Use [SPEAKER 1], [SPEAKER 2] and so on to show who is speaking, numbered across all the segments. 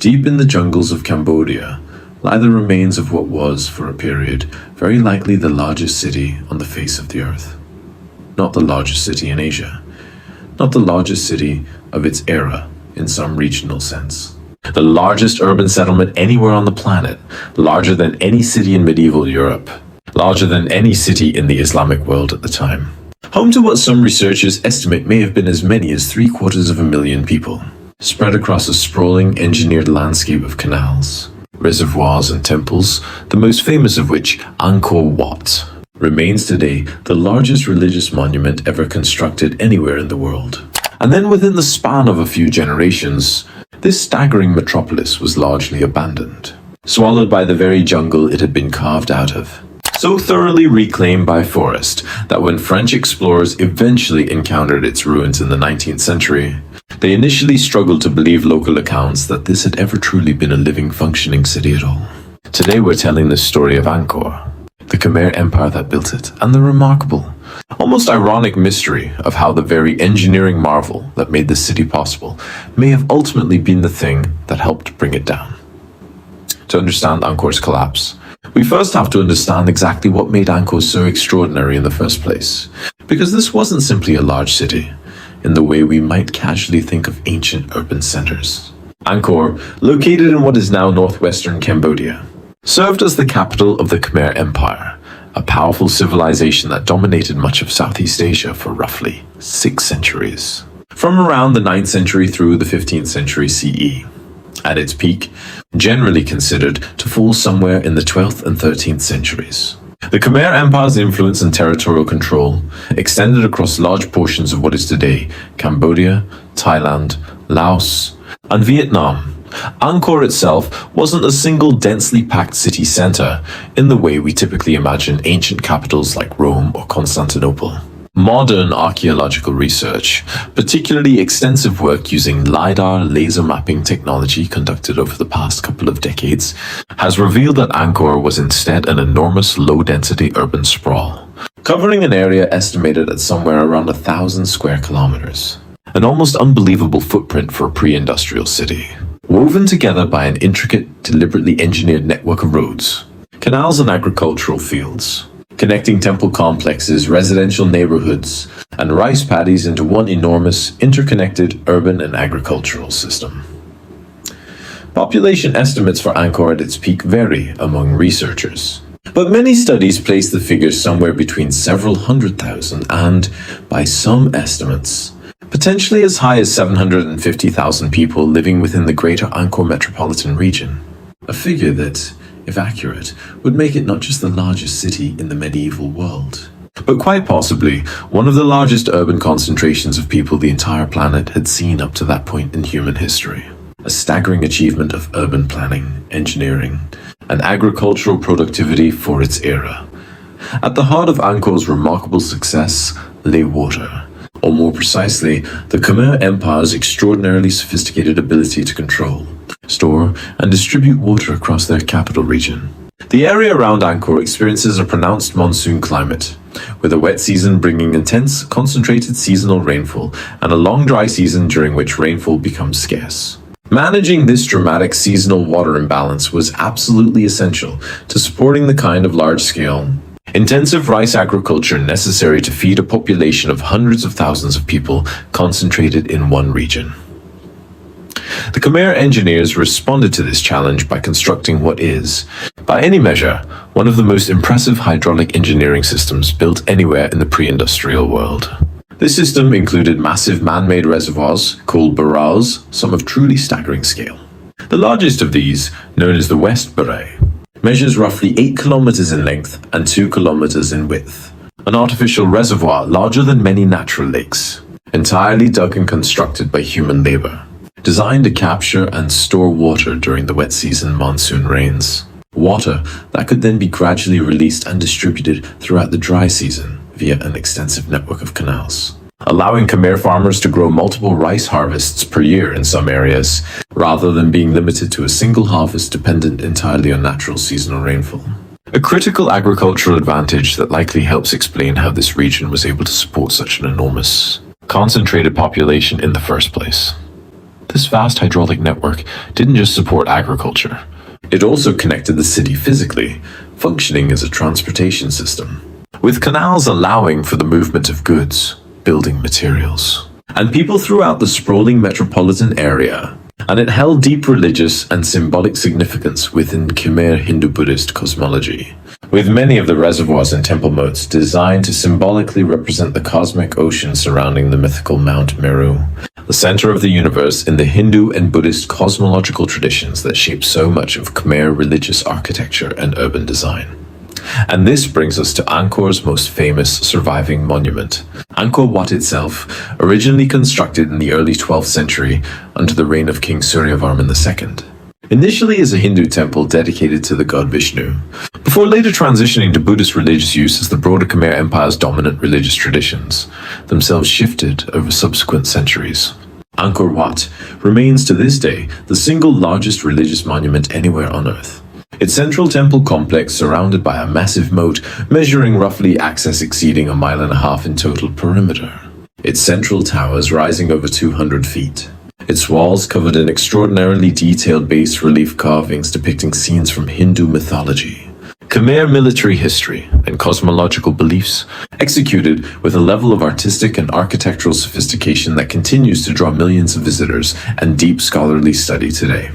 [SPEAKER 1] Deep in the jungles of Cambodia lie the remains of what was, for a period, very likely the largest city on the face of the earth. Not the largest city in Asia. Not the largest city of its era in some regional sense. The largest urban settlement anywhere on the planet, larger than any city in medieval Europe, larger than any city in the Islamic world at the time. Home to what some researchers estimate may have been as many as 750,000 people, spread across a sprawling engineered landscape of canals, reservoirs and temples, the most famous of which, Angkor Wat, remains today the largest religious monument ever constructed anywhere in the world. And then within the span of a few generations, this staggering metropolis was largely abandoned, swallowed by the very jungle it had been carved out of. So thoroughly reclaimed by forest that when French explorers eventually encountered its ruins in the 19th century, they initially struggled to believe local accounts that this had ever truly been a living, functioning city at all. Today we're telling the story of Angkor, the Khmer Empire that built it, and the remarkable, almost ironic mystery of how the very engineering marvel that made the city possible may have ultimately been the thing that helped bring it down. To understand Angkor's collapse, we first have to understand exactly what made Angkor so extraordinary in the first place, because this wasn't simply a large city, in the way we might casually think of ancient urban centers. Angkor, located in what is now northwestern Cambodia, served as the capital of the Khmer Empire, a powerful civilization that dominated much of Southeast Asia for roughly 6 centuries. From around the 9th century through the 15th century CE, at its peak, generally considered to fall somewhere in the 12th and 13th centuries. The Khmer Empire's influence and territorial control extended across large portions of what is today Cambodia, Thailand, Laos, and Vietnam. Angkor itself wasn't a single densely packed city center in the way we typically imagine ancient capitals like Rome or Constantinople. Modern archaeological research, particularly extensive work using LiDAR laser mapping technology conducted over the past couple of decades, has revealed that Angkor was instead an enormous low-density urban sprawl, covering an area estimated at somewhere around 1,000 square kilometers. An almost unbelievable footprint for a pre-industrial city, woven together by an intricate, deliberately engineered network of roads, canals and agricultural fields, connecting temple complexes, residential neighborhoods, and rice paddies into one enormous, interconnected urban and agricultural system. Population estimates for Angkor at its peak vary among researchers, but many studies place the figures somewhere between several hundred thousand and, by some estimates, potentially as high as 750,000 people living within the greater Angkor metropolitan region. A figure that, if accurate, would make it not just the largest city in the medieval world, but quite possibly one of the largest urban concentrations of people the entire planet had seen up to that point in human history. A staggering achievement of urban planning, engineering, and agricultural productivity for its era. At the heart of Angkor's remarkable success lay water, or more precisely, the Khmer Empire's extraordinarily sophisticated ability to control, store, and distribute water across their capital region. The area around Angkor experiences a pronounced monsoon climate, with a wet season bringing intense, concentrated seasonal rainfall and a long dry season during which rainfall becomes scarce. Managing this dramatic seasonal water imbalance was absolutely essential to supporting the kind of large-scale, intensive rice agriculture necessary to feed a population of hundreds of thousands of people concentrated in one region. The Khmer engineers responded to this challenge by constructing what is, by any measure, one of the most impressive hydraulic engineering systems built anywhere in the pre-industrial world. This system included massive man-made reservoirs, called barrages, some of truly staggering scale. The largest of these, known as the West Barrage, measures roughly 8 kilometers in length and 2 kilometers in width. An artificial reservoir larger than many natural lakes, entirely dug and constructed by human labor, designed to capture and store water during the wet season monsoon rains. Water that could then be gradually released and distributed throughout the dry season via an extensive network of canals, allowing Khmer farmers to grow multiple rice harvests per year in some areas, rather than being limited to a single harvest dependent entirely on natural seasonal rainfall. A critical agricultural advantage that likely helps explain how this region was able to support such an enormous, concentrated population in the first place. The This vast hydraulic network didn't just support agriculture. It also connected the city physically, functioning as a transportation system, with canals allowing for the movement of goods, building materials, and people throughout the sprawling metropolitan area. And it held deep religious and symbolic significance within Khmer Hindu-Buddhist cosmology, with many of the reservoirs and temple moats designed to symbolically represent the cosmic ocean surrounding the mythical Mount Meru, the center of the universe in the Hindu and Buddhist cosmological traditions that shape so much of Khmer religious architecture and urban design. And this brings us to Angkor's most famous surviving monument, Angkor Wat itself, originally constructed in the early 12th century under the reign of King Suryavarman II. Initially as a Hindu temple dedicated to the god Vishnu, before later transitioning to Buddhist religious use as the broader Khmer Empire's dominant religious traditions themselves shifted over subsequent centuries. Angkor Wat remains to this day the single largest religious monument anywhere on Earth. Its central temple complex surrounded by a massive moat measuring roughly access exceeding 1.5 miles in total perimeter. Its central towers rising over 200 feet. Its walls covered in extraordinarily detailed bas-relief carvings depicting scenes from Hindu mythology, Khmer military history, and cosmological beliefs, executed with a level of artistic and architectural sophistication that continues to draw millions of visitors and deep scholarly study today.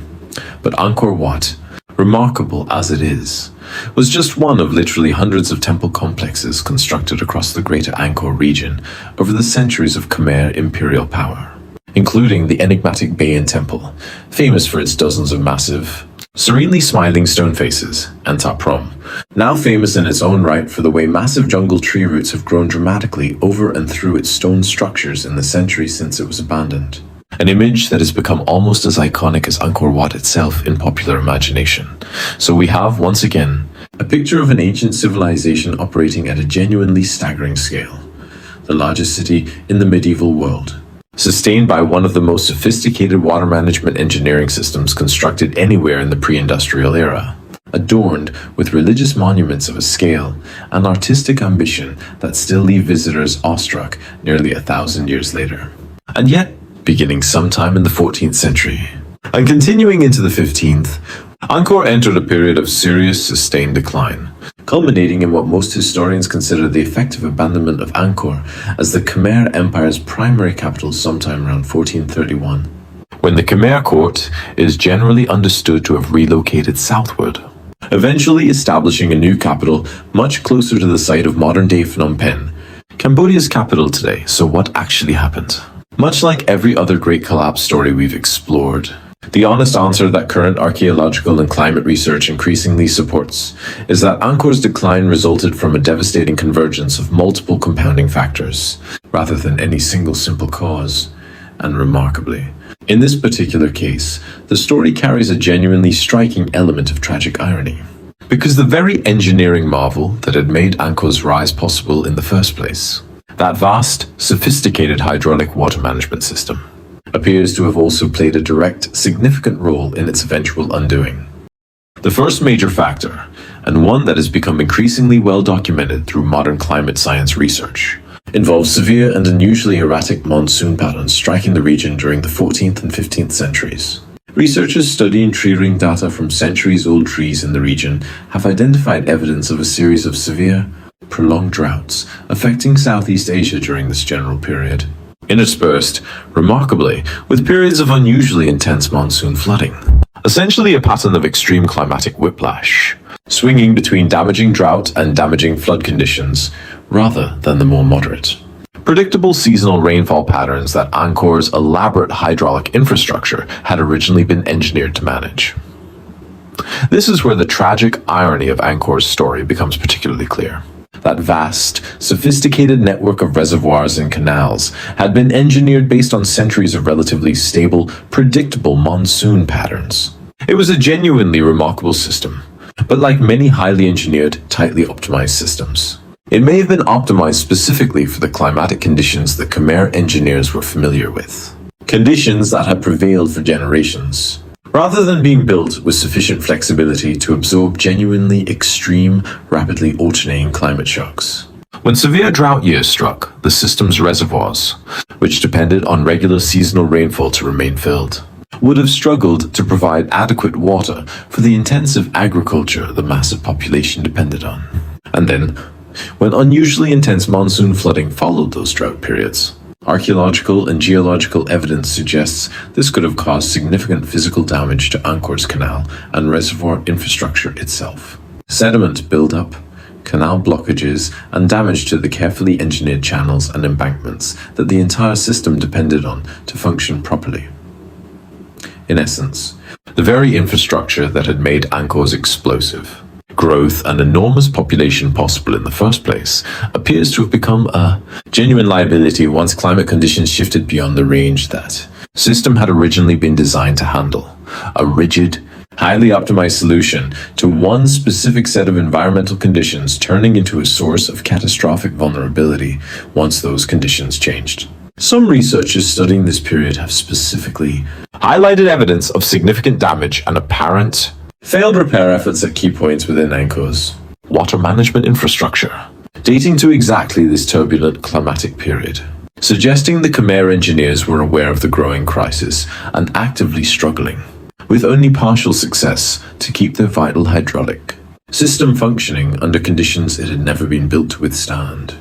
[SPEAKER 1] But Angkor Wat, remarkable as it is, was just one of literally hundreds of temple complexes constructed across the greater Angkor region over the centuries of Khmer imperial power, including the enigmatic Bayan Temple, famous for its dozens of massive, serenely smiling stone faces, and Ta Prohm, now famous in its own right for the way massive jungle tree roots have grown dramatically over and through its stone structures in the centuries since it was abandoned. An image that has become almost as iconic as Angkor Wat itself in popular imagination. So we have, once again, a picture of an ancient civilization operating at a genuinely staggering scale. The largest city in the medieval world, sustained by one of the most sophisticated water management engineering systems constructed anywhere in the pre-industrial era, adorned with religious monuments of a scale and artistic ambition that still leave visitors awestruck nearly 1,000 years later. And yet, beginning sometime in the 14th century, and continuing into the 15th, Angkor entered a period of serious, sustained decline, culminating in what most historians consider the effective abandonment of Angkor as the Khmer Empire's primary capital sometime around 1431, when the Khmer court is generally understood to have relocated southward, eventually establishing a new capital much closer to the site of modern-day Phnom Penh, Cambodia's capital today. So what actually happened? Much like every other great collapse story we've explored, the honest answer that current archaeological and climate research increasingly supports is that Angkor's decline resulted from a devastating convergence of multiple compounding factors, rather than any single simple cause. And remarkably, in this particular case, the story carries a genuinely striking element of tragic irony. Because the very engineering marvel that had made Angkor's rise possible in the first place, that vast, sophisticated hydraulic water management system, appears to have also played a direct, significant role in its eventual undoing. The first major factor, and one that has become increasingly well documented through modern climate science research, involves severe and unusually erratic monsoon patterns striking the region during the 14th and 15th centuries. Researchers studying tree ring data from centuries-old trees in the region have identified evidence of a series of severe, prolonged droughts affecting Southeast Asia during this general period, interspersed, remarkably, with periods of unusually intense monsoon flooding. Essentially a pattern of extreme climatic whiplash, swinging between damaging drought and damaging flood conditions, rather than the more moderate, predictable seasonal rainfall patterns that Angkor's elaborate hydraulic infrastructure had originally been engineered to manage. This is where the tragic irony of Angkor's story becomes particularly clear. That vast, sophisticated network of reservoirs and canals had been engineered based on centuries of relatively stable, predictable monsoon patterns. It was a genuinely remarkable system, but like many highly engineered, tightly optimized systems, it may have been optimized specifically for the climatic conditions that Khmer engineers were familiar with, conditions that had prevailed for generations, rather than being built with sufficient flexibility to absorb genuinely extreme, rapidly alternating climate shocks. When severe drought years struck, the system's reservoirs, which depended on regular seasonal rainfall to remain filled, would have struggled to provide adequate water for the intensive agriculture the massive population depended on. And then, when unusually intense monsoon flooding followed those drought periods, archaeological and geological evidence suggests this could have caused significant physical damage to Angkor's canal and reservoir infrastructure itself. Sediment buildup, canal blockages, and damage to the carefully engineered channels and embankments that the entire system depended on to function properly. In essence, the very infrastructure that had made Angkor's explosive growth and enormous population possible in the first place appears to have become a genuine liability once climate conditions shifted beyond the range that system had originally been designed to handle. A rigid, highly optimized solution to one specific set of environmental conditions turning into a source of catastrophic vulnerability once those conditions changed. Some researchers studying this period have specifically highlighted evidence of significant damage and apparent failed repair efforts at key points within Angkor's water management infrastructure, dating to exactly this turbulent climatic period, suggesting the Khmer engineers were aware of the growing crisis and actively struggling, with only partial success, to keep their vital hydraulic system functioning under conditions it had never been built to withstand.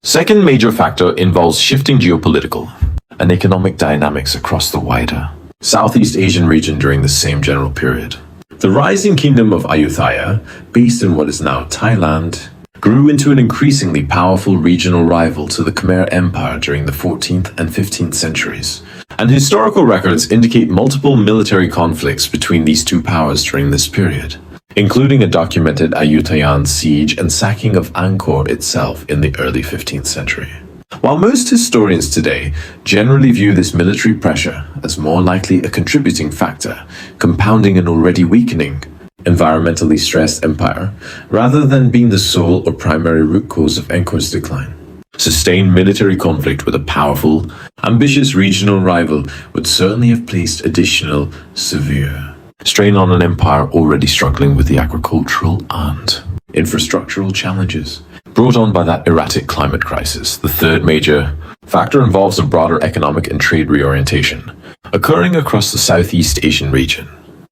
[SPEAKER 1] Second major factor involves shifting geopolitical and economic dynamics across the wider Southeast Asian region during the same general period. The rising kingdom of Ayutthaya, based in what is now Thailand, grew into an increasingly powerful regional rival to the Khmer Empire during the 14th and 15th centuries, and historical records indicate multiple military conflicts between these two powers during this period, including a documented Ayutthayan siege and sacking of Angkor itself in the early 15th century. While most historians today generally view this military pressure as more likely a contributing factor, compounding an already weakening, environmentally stressed empire, rather than being the sole or primary root cause of Angkor's decline, sustained military conflict with a powerful, ambitious regional rival would certainly have placed additional, severe strain on an empire already struggling with the agricultural and infrastructural challenges brought on by that erratic climate crisis. The third major factor involves a broader economic and trade reorientation occurring across the Southeast Asian region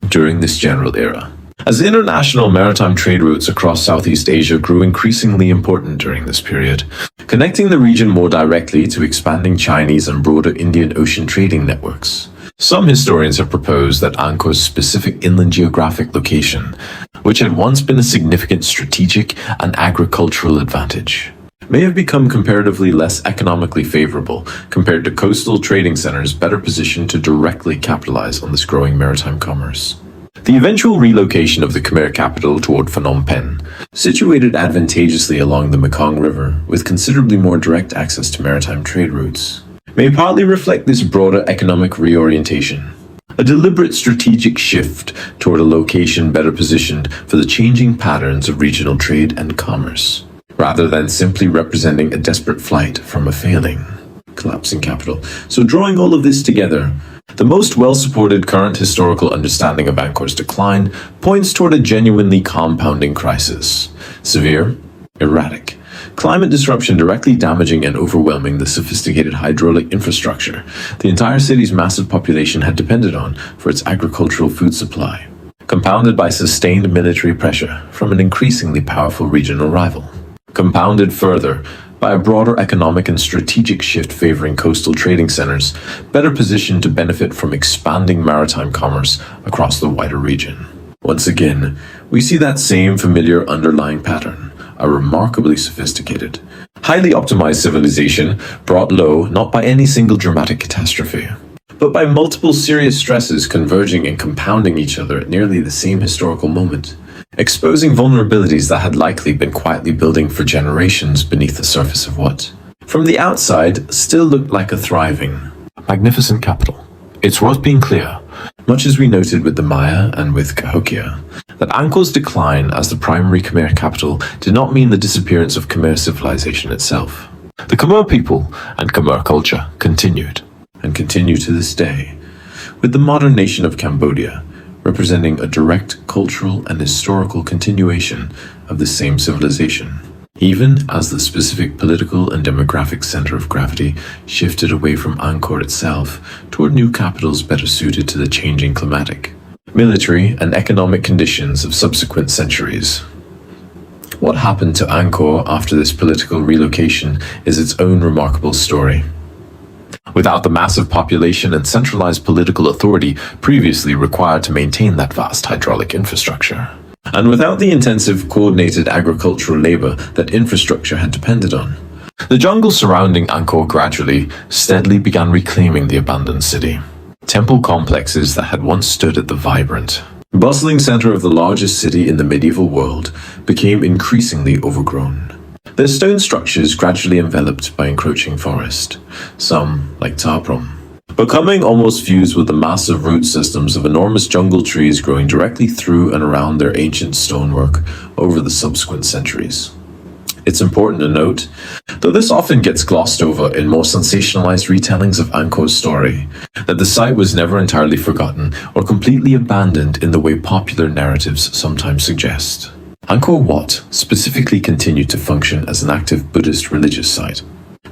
[SPEAKER 1] during this general era. As international maritime trade routes across Southeast Asia grew increasingly important during this period, connecting the region more directly to expanding Chinese and broader Indian Ocean trading networks. Some historians have proposed that Angkor's specific inland geographic location, which had once been a significant strategic and agricultural advantage, may have become comparatively less economically favorable compared to coastal trading centers better positioned to directly capitalize on this growing maritime commerce. The eventual relocation of the Khmer capital toward Phnom Penh, situated advantageously along the Mekong River with considerably more direct access to maritime trade routes, may partly reflect this broader economic reorientation, a deliberate strategic shift toward a location better positioned for the changing patterns of regional trade and commerce, rather than simply representing a desperate flight from a failing, collapsing capital. So drawing all of this together, the most well-supported current historical understanding of Angkor's decline points toward a genuinely compounding crisis. Severe, erratic, climate disruption directly damaging and overwhelming the sophisticated hydraulic infrastructure the entire city's massive population had depended on for its agricultural food supply, compounded by sustained military pressure from an increasingly powerful regional rival, compounded further by a broader economic and strategic shift favoring coastal trading centers better positioned to benefit from expanding maritime commerce across the wider region. Once again, we see that same familiar underlying pattern, a remarkably sophisticated, highly optimized civilization brought low not by any single dramatic catastrophe, but by multiple serious stresses converging and compounding each other at nearly the same historical moment, exposing vulnerabilities that had likely been quietly building for generations beneath the surface of what, from the outside, still looked like a thriving, magnificent capital. It's worth being clear, much as we noted with the Maya and with Cahokia, that Angkor's decline as the primary Khmer capital did not mean the disappearance of Khmer civilization itself. The Khmer people and Khmer culture continued, and continue to this day, with the modern nation of Cambodia representing a direct cultural and historical continuation of the same civilization. even as the specific political and demographic center of gravity shifted away from Angkor itself toward new capitals better suited to the changing climatic, military, and economic conditions of subsequent centuries. What happened to Angkor after this political relocation is its own remarkable story. Without the massive population and centralized political authority previously required to maintain that vast hydraulic infrastructure, and without the intensive, coordinated agricultural labor that infrastructure had depended on, the jungle surrounding Angkor gradually, steadily began reclaiming the abandoned city. Temple complexes that had once stood at the vibrant, bustling center of the largest city in the medieval world became increasingly overgrown. Their stone structures gradually enveloped by encroaching forest, some, like Taprom, becoming almost fused with the massive root systems of enormous jungle trees growing directly through and around their ancient stonework over the subsequent centuries. It's important to note, though this often gets glossed over in more sensationalized retellings of Angkor's story, that the site was never entirely forgotten or completely abandoned in the way popular narratives sometimes suggest. Angkor Wat specifically continued to function as an active Buddhist religious site,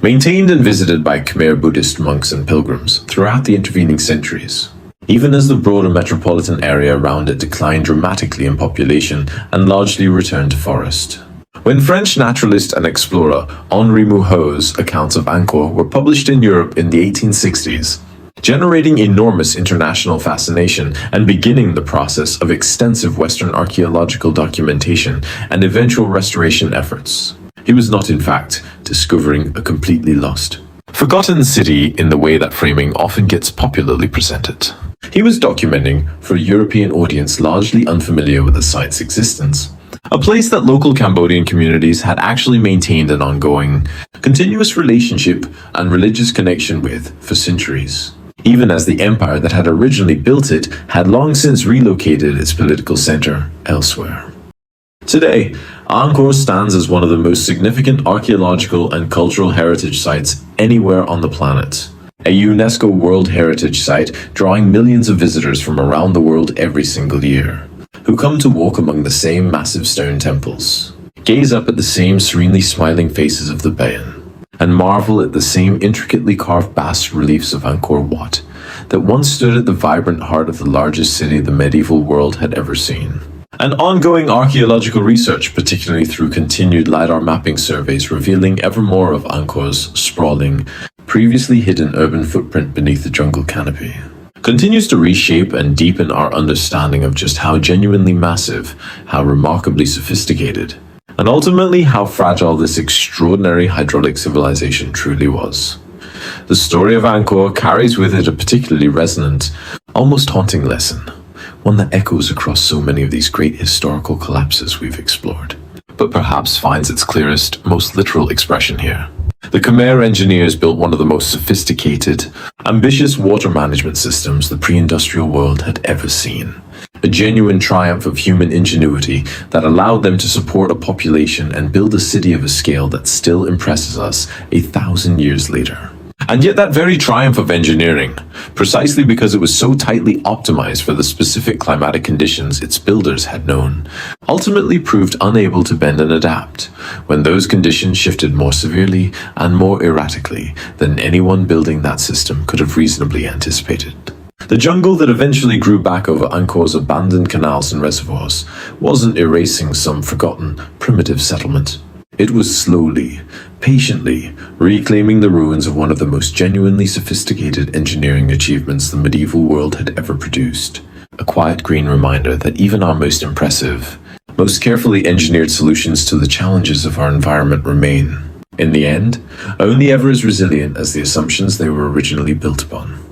[SPEAKER 1] maintained and visited by Khmer Buddhist monks and pilgrims throughout the intervening centuries, even as the broader metropolitan area around it declined dramatically in population and largely returned to forest. When French naturalist and explorer Henri Mouhot's accounts of Angkor were published in Europe in the 1860s, generating enormous international fascination and beginning the process of extensive Western archaeological documentation and eventual restoration efforts, he was not, in fact, discovering a completely lost, forgotten city in the way that framing often gets popularly presented. He was documenting for a European audience largely unfamiliar with the site's existence, a place that local Cambodian communities had actually maintained an ongoing, continuous relationship and religious connection with for centuries, even as the empire that had originally built it had long since relocated its political center elsewhere. Today, Angkor stands as one of the most significant archaeological and cultural heritage sites anywhere on the planet, a UNESCO World Heritage Site drawing millions of visitors from around the world every single year, who come to walk among the same massive stone temples, gaze up at the same serenely smiling faces of the Bayan, and marvel at the same intricately carved bas-reliefs of Angkor Wat that once stood at the vibrant heart of the largest city the medieval world had ever seen. And ongoing archaeological research, particularly through continued LiDAR mapping surveys revealing ever more of Angkor's sprawling, previously hidden urban footprint beneath the jungle canopy, continues to reshape and deepen our understanding of just how genuinely massive, how remarkably sophisticated, and ultimately how fragile this extraordinary hydraulic civilization truly was. The story of Angkor carries with it a particularly resonant, almost haunting lesson, one that echoes across so many of these great historical collapses we've explored, but perhaps finds its clearest, most literal expression here. The Khmer engineers built one of the most sophisticated, ambitious water management systems the pre-industrial world had ever seen. A genuine triumph of human ingenuity that allowed them to support a population and build a city of a scale that still impresses us 1,000 years later. And yet that very triumph of engineering, precisely because it was so tightly optimized for the specific climatic conditions its builders had known, ultimately proved unable to bend and adapt when those conditions shifted more severely and more erratically than anyone building that system could have reasonably anticipated. The jungle that eventually grew back over Angkor's abandoned canals and reservoirs wasn't erasing some forgotten, primitive settlement. It was slowly, patiently, reclaiming the ruins of one of the most genuinely sophisticated engineering achievements the medieval world had ever produced. A quiet green reminder that even our most impressive, most carefully engineered solutions to the challenges of our environment remain, in the end, only ever as resilient as the assumptions they were originally built upon.